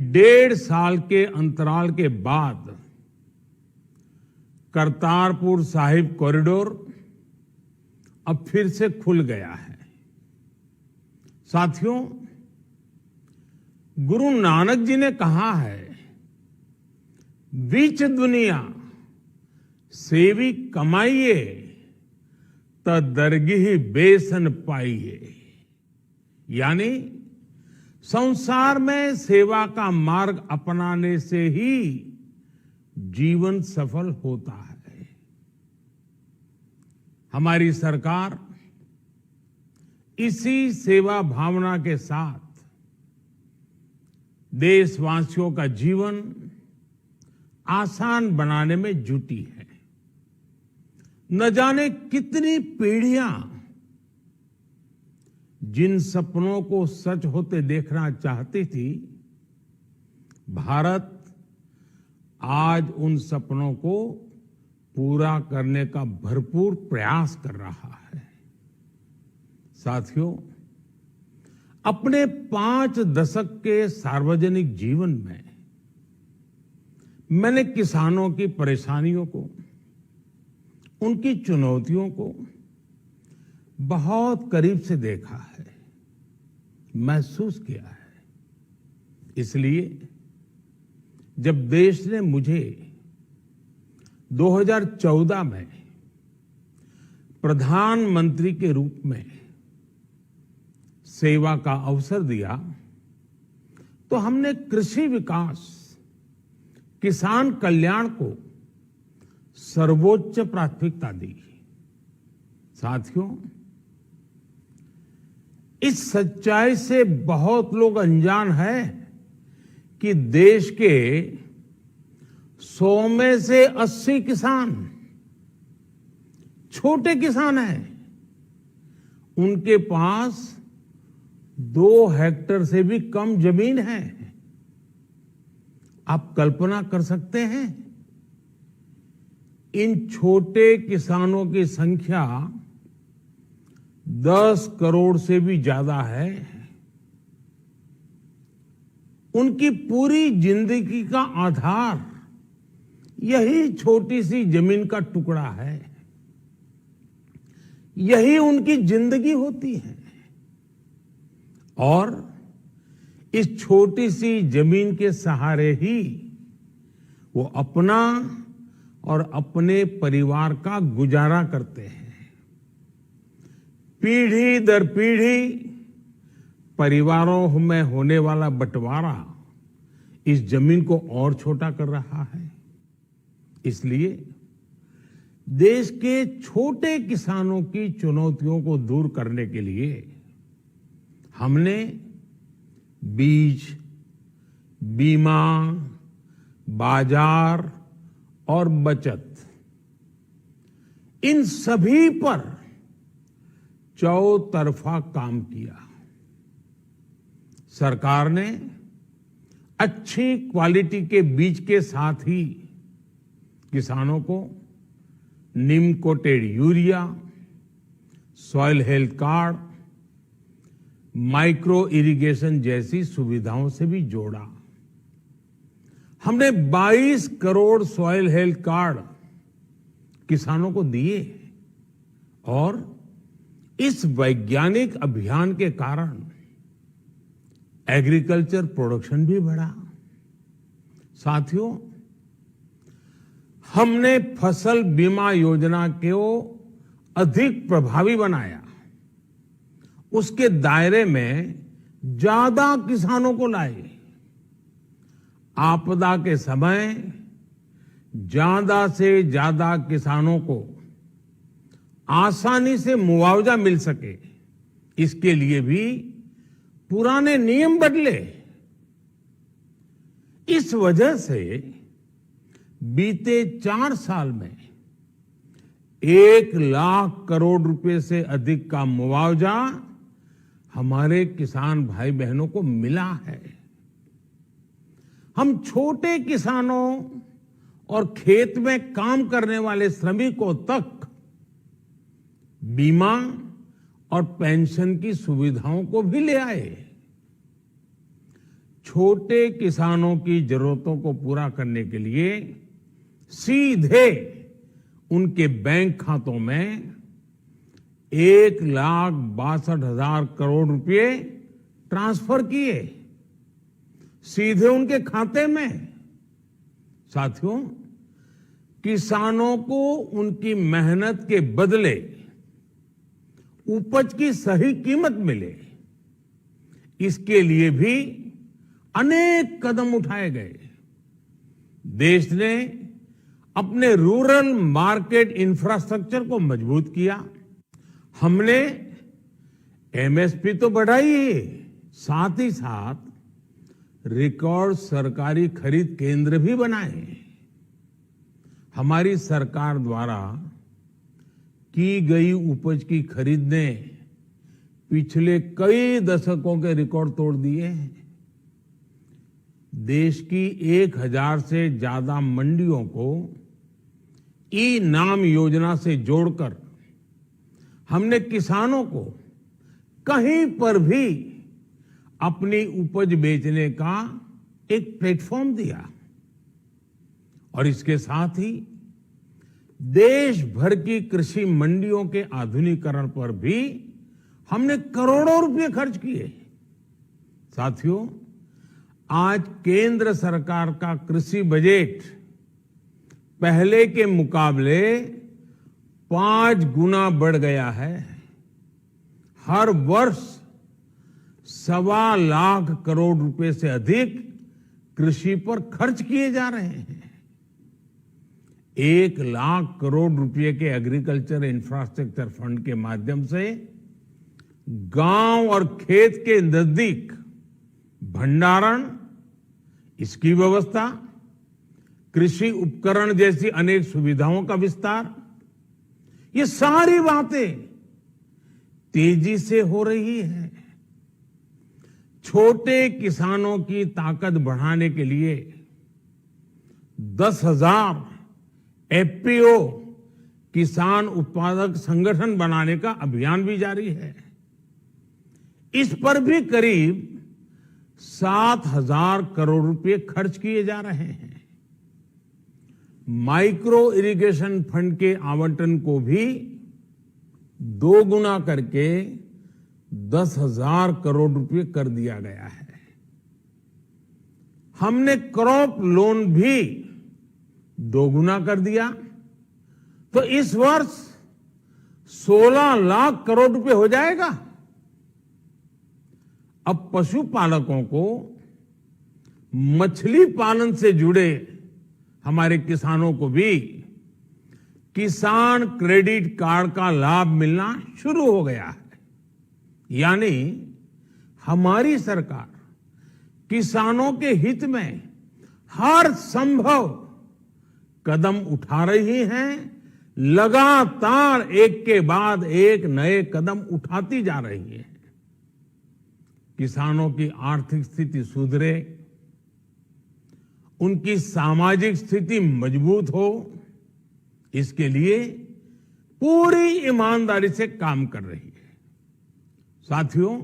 1.5 साल के अंतराल के बाद करतारपुर साहिब कॉरिडोर अब फिर से खुल गया है। साथियों, गुरु नानक जी ने कहा है, बीच दुनिया सेवी कमाइए त दरगिह बेसन पाइए। यानी संसार में सेवा का मार्ग अपनाने से ही जीवन सफल होता है। हमारी सरकार इसी सेवा भावना के साथ देशवासियों का जीवन आसान बनाने में जुटी है। न जाने कितनी पीढ़ियां जिन सपनों को सच होते देखना चाहती थी, भारत आज उन सपनों को पूरा करने का भरपूर प्रयास कर रहा है। साथियों, अपने 5 दशक के सार्वजनिक जीवन में मैंने किसानों की परेशानियों को, उनकी चुनौतियों को बहुत करीब से देखा है, महसूस किया है। इसलिए जब देश ने मुझे 2014 में प्रधानमंत्री के रूप में सेवा का अवसर दिया, तो हमने कृषि विकास, किसान कल्याण को सर्वोच्च प्राथमिकता दी। साथियों, इस सच्चाई से बहुत लोग अनजान हैं कि देश के 100 में से 80 किसान छोटे किसान हैं। उनके पास 2 हेक्टेयर से भी कम जमीन है। आप कल्पना कर सकते हैं, इन छोटे किसानों की संख्या 10 करोड़ से भी ज्यादा है। उनकी पूरी जिंदगी का आधार यही छोटी सी जमीन का टुकड़ा है। यही उनकी जिंदगी होती है। और इस छोटी सी जमीन के सहारे ही वो अपना और अपने परिवार का गुजारा करते हैं। पीढ़ी दर पीढ़ी परिवारों में होने वाला बंटवारा इस जमीन को और छोटा कर रहा है। इसलिए देश के छोटे किसानों की चुनौतियों को दूर करने के लिए हमने बीज, बीमा, बाजार और बचत, इन सभी पर चौतरफा काम किया। सरकार ने अच्छी क्वालिटी के बीज के साथ ही किसानों को नीम coated urea, soil health card, micro irrigation जैसी सुविधाओं से भी जोड़ा। हमने 22 करोड़ सॉइल हेल्थ कार्ड किसानों को दिए और इस वैज्ञानिक अभियान के कारण एग्रीकल्चर प्रोडक्शन भी बढ़ा। साथियों, हमने फसल बीमा योजना को अधिक प्रभावी बनाया। उसके दायरे में ज्यादा किसानों को लाए। आपदा के समय ज्यादा से ज्यादा किसानों को आसानी से मुआवजा मिल सके, इसके लिए भी पुराने नियम बदले। इस वजह से बीते 4 साल में 1 लाख करोड़ रुपए से अधिक का मुआवजा हमारे किसान भाई बहनों को मिला है। हम छोटे किसानों और खेत में काम करने वाले श्रमिकों तक बीमा और पेंशन की सुविधाओं को भी ले आए। छोटे किसानों की जरूरतों को पूरा करने के लिए सीधे उनके बैंक खातों में 1,62,000 करोड़ रुपए ट्रांसफर किए, सीधे उनके खाते में। साथियों, किसानों को उनकी मेहनत के बदले उपज की सही कीमत मिले, इसके लिए भी अनेक कदम उठाए गए। देश ने अपने रूरल मार्केट इंफ्रास्ट्रक्चर को मजबूत किया। हमने एमएसपी तो बढ़ाई ही, साथ ही साथ रिकॉर्ड सरकारी खरीद केंद्र भी बनाए। हमारी सरकार द्वारा की गई उपज की खरीद ने पिछले कई दशकों के रिकॉर्ड तोड़ दिए हैं। देश की 1,000 से ज्यादा मंडियों को ई नाम योजना से जोड़कर हमने किसानों को कहीं पर भी अपनी उपज बेचने का एक प्लेटफॉर्म दिया और इसके साथ ही देश भर की कृषि मंडियों के आधुनिकीकरण पर भी हमने करोड़ों रुपए खर्च किए। साथियों, आज केंद्र सरकार का कृषि बजट पहले के मुकाबले 5 गुना बढ़ गया है। हर वर्ष 1.25 लाख करोड़ रुपए से अधिक कृषि पर खर्च किए जा रहे हैं। 1 लाख करोड़ रुपए के एग्रीकल्चर इंफ्रास्ट्रक्चर फंड के माध्यम से गांव और खेत के नजदीक भंडारण, इसकी व्यवस्था, कृषि उपकरण जैसी अनेक सुविधाओं का विस्तार, ये सारी बातें तेजी से हो रही है। छोटे किसानों की ताकत बढ़ाने के लिए 10,000 एफपीओ किसान उत्पादक संगठन बनाने का अभियान भी जारी है। इस पर भी करीब 7,000 करोड़ रुपए खर्च किए जा रहे हैं। माइक्रो इरिगेशन फंड के आवंटन को भी 2 गुना करके 10,000 करोड़ रुपए कर दिया गया है। हमने क्रॉप लोन भी 2 गुना कर दिया, तो इस वर्ष 16 लाख करोड़ रुपए हो जाएगा। अब पशुपालकों को मछली पालन से जुड़े हमारे किसानों को भी किसान क्रेडिट कार्ड का लाभ मिलना शुरू हो गया है। यानी हमारी सरकार किसानों के हित में हर संभव कदम उठा रही है, लगातार एक के बाद एक नए कदम उठाती जा रही है। किसानों की आर्थिक स्थिति सुधरे, उनकी सामाजिक स्थिति मजबूत हो, इसके लिए पूरी ईमानदारी से काम कर रही है। साथियों,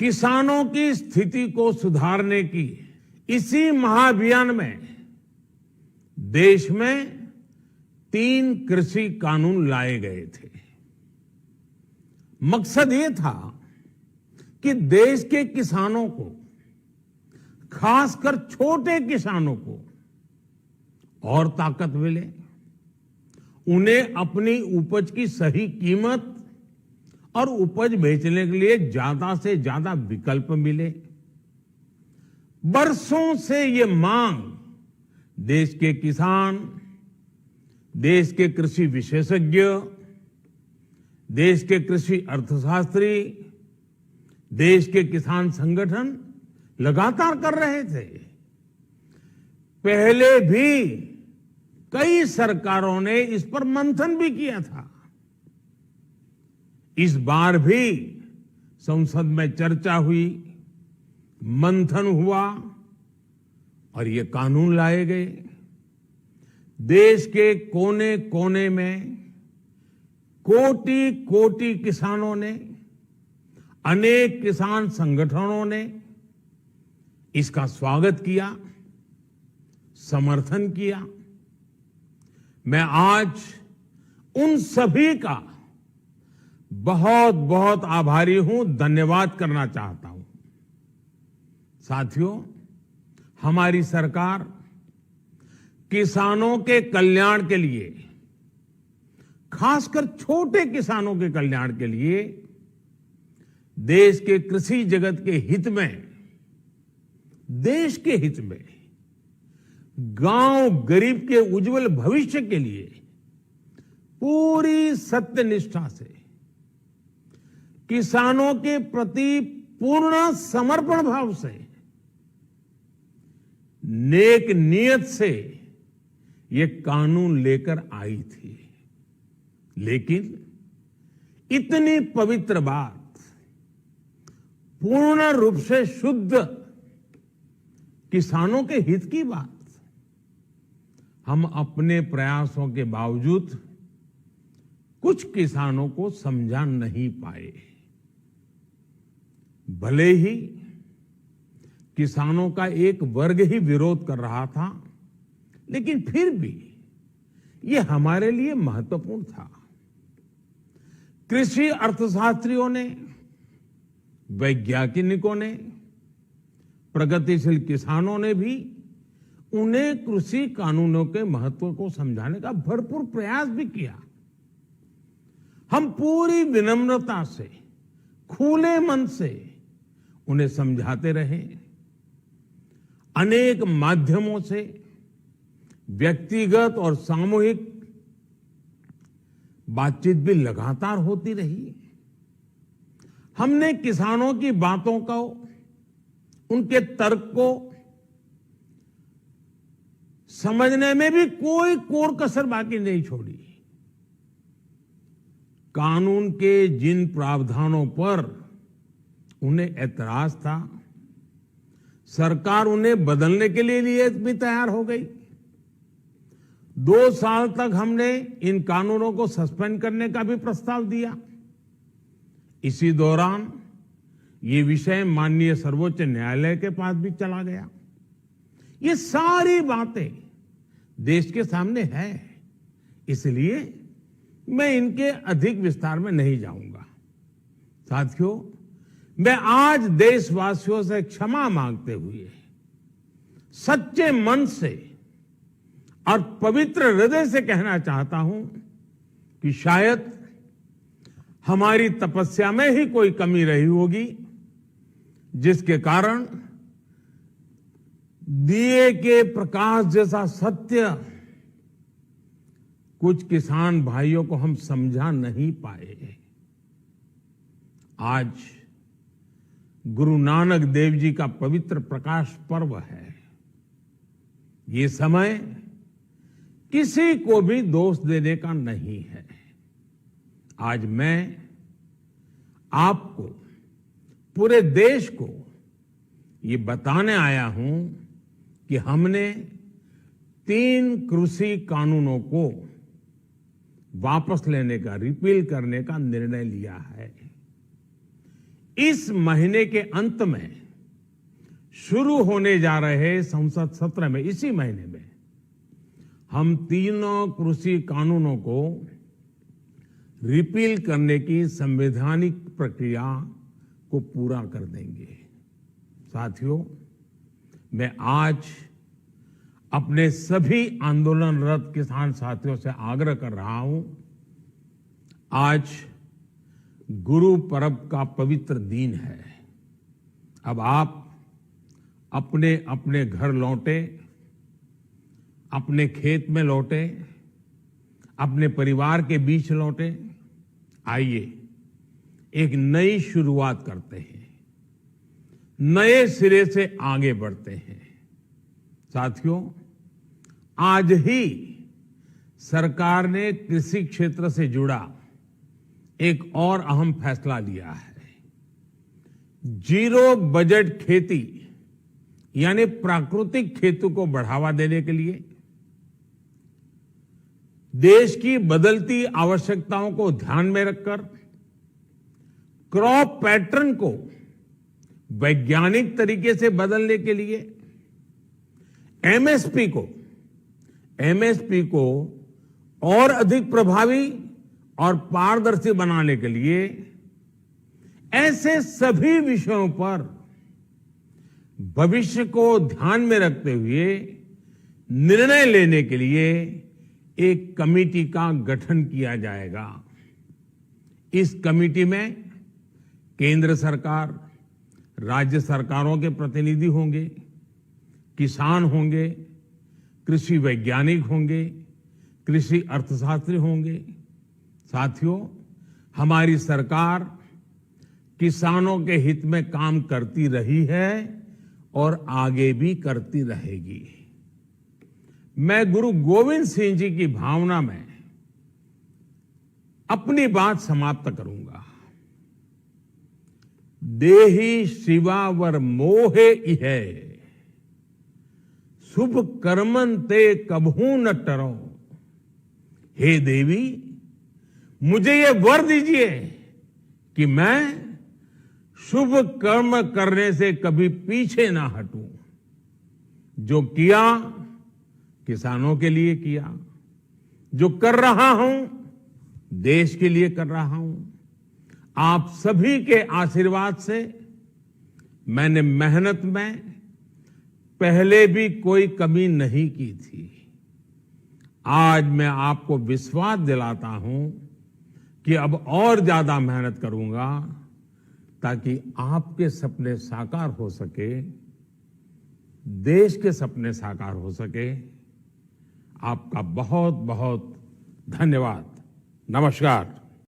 किसानों की स्थिति को सुधारने की इसी महाअभियान में देश में 3 कृषि कानून लाए गए थे। मकसद ये था कि देश के किसानों को, खासकर छोटे किसानों को और ताकत मिले, उन्हें अपनी उपज की सही कीमत और उपज बेचने के लिए ज्यादा से ज्यादा विकल्प मिले। बरसों से ये मांग देश के किसान, देश के कृषि विशेषज्ञ, देश के कृषि अर्थशास्त्री, देश के किसान संगठन लगातार कर रहे थे। पहले भी कई सरकारों ने इस पर मंथन भी किया था। इस बार भी संसद में चर्चा हुई, मंथन हुआ और ये कानून लाए गए। देश के कोने कोने में कोटि कोटि किसानों ने, अनेक किसान संगठनों ने इसका स्वागत किया, समर्थन किया। मैं आज उन सभी का बहुत बहुत आभारी हूं, धन्यवाद करना चाहता हूं। साथियों, हमारी सरकार किसानों के कल्याण के लिए, खासकर छोटे किसानों के कल्याण के लिए, देश के कृषि जगत के हित में, देश के हित में, गांव गरीब के उज्जवल भविष्य के लिए पूरी सत्यनिष्ठा से, किसानों के प्रति पूर्ण समर्पण भाव से, नेक नियत से ये कानून लेकर आई थी। लेकिन इतनी पवित्र बात, पूर्ण रूप से शुद्ध किसानों के हित की बात, हम अपने प्रयासों के बावजूद कुछ किसानों को समझा नहीं पाए। भले ही किसानों का एक वर्ग ही विरोध कर रहा था, लेकिन फिर भी ये हमारे लिए महत्वपूर्ण था। कृषि अर्थशास्त्रियों ने, वैज्ञानिकों ने, प्रगतिशील किसानों ने भी उन्हें कृषि कानूनों के महत्व को समझाने का भरपूर प्रयास भी किया। हम पूरी विनम्रता से, खुले मन से उन्हें समझाते रहे। अनेक माध्यमों से व्यक्तिगत और सामूहिक बातचीत भी लगातार होती रही। हमने किसानों की बातों को, उनके तर्क को समझने में भी कोई कोर कसर बाकी नहीं छोड़ी। कानून के जिन प्रावधानों पर उन्हें ऐतराज था, सरकार उन्हें बदलने के लिए भी तैयार हो गई। 2 साल तक हमने इन कानूनों को सस्पेंड करने का भी प्रस्ताव दिया। इसी दौरान ये विषय माननीय सर्वोच्च न्यायालय के पास भी चला गया। ये सारी बातें देश के सामने है, इसलिए मैं इनके अधिक विस्तार में नहीं जाऊंगा। साथियों, मैं आज देशवासियों से क्षमा मांगते हुए सच्चे मन से और पवित्र हृदय से कहना चाहता हूं कि शायद हमारी तपस्या में ही कोई कमी रही होगी, जिसके कारण दिए के प्रकाश जैसा सत्य कुछ किसान भाइयों को हम समझा नहीं पाए। आज गुरु नानक देव जी का पवित्र प्रकाश पर्व है। ये समय किसी को भी दोष देने का नहीं है। आज मैं आपको, पूरे देश को ये बताने आया हूं कि हमने 3 कृषि कानूनों को वापस लेने का, रिपील करने का निर्णय लिया है। इस महीने के अंत में शुरू होने जा रहे संसद सत्र में, इसी महीने में, हम 3 कृषि कानूनों को रिपील करने की संवैधानिक प्रक्रिया को पूरा कर देंगे। साथियों, मैं आज अपने सभी आंदोलनरत किसान साथियों से आग्रह कर रहा हूं, आज गुरु पर्व का पवित्र दिन है। अब आप अपने अपने घर लौटे, अपने खेत में लौटे, अपने परिवार के बीच लौटे। आइए एक नई शुरुआत करते हैं, नए सिरे से आगे बढ़ते हैं। साथियों, आज ही सरकार ने कृषि क्षेत्र से जुड़ा एक और अहम फैसला लिया है। जीरो बजट खेती यानी प्राकृतिक खेती को बढ़ावा देने के लिए, देश की बदलती आवश्यकताओं को ध्यान में रखकर क्रॉप पैटर्न को वैज्ञानिक तरीके से बदलने के लिए एमएसपी को और अधिक प्रभावी और पारदर्शी बनाने के लिए ऐसे सभी विषयों पर भविष्य को ध्यान में रखते हुए निर्णय लेने के लिए एक कमेटी का गठन किया जाएगा। इस कमेटी में केंद्र सरकार, राज्य सरकारों के प्रतिनिधि होंगे, किसान होंगे, कृषि वैज्ञानिक होंगे, कृषि अर्थशास्त्री होंगे। साथियों, हमारी सरकार किसानों के हित में काम करती रही है और आगे भी करती रहेगी। मैं गुरु गोविंद सिंह जी की भावना में अपनी बात समाप्त करूंगा। देहि शिवावर मोहे इहे, शुभ कर्मन ते कबहू न टरो। हे देवी, मुझे ये वर दीजिए कि मैं शुभ कर्म करने से कभी पीछे ना हटूं। जो किया किसानों के लिए किया, जो कर रहा हूं देश के लिए कर रहा हूं। आप सभी के आशीर्वाद से मैंने मेहनत में पहले भी कोई कमी नहीं की थी। आज मैं आपको विश्वास दिलाता हूं कि अब और ज्यादा मेहनत करूंगा ताकि आपके सपने साकार हो सके, देश के सपने साकार हो सके। आपका बहुत बहुत धन्यवाद। नमस्कार।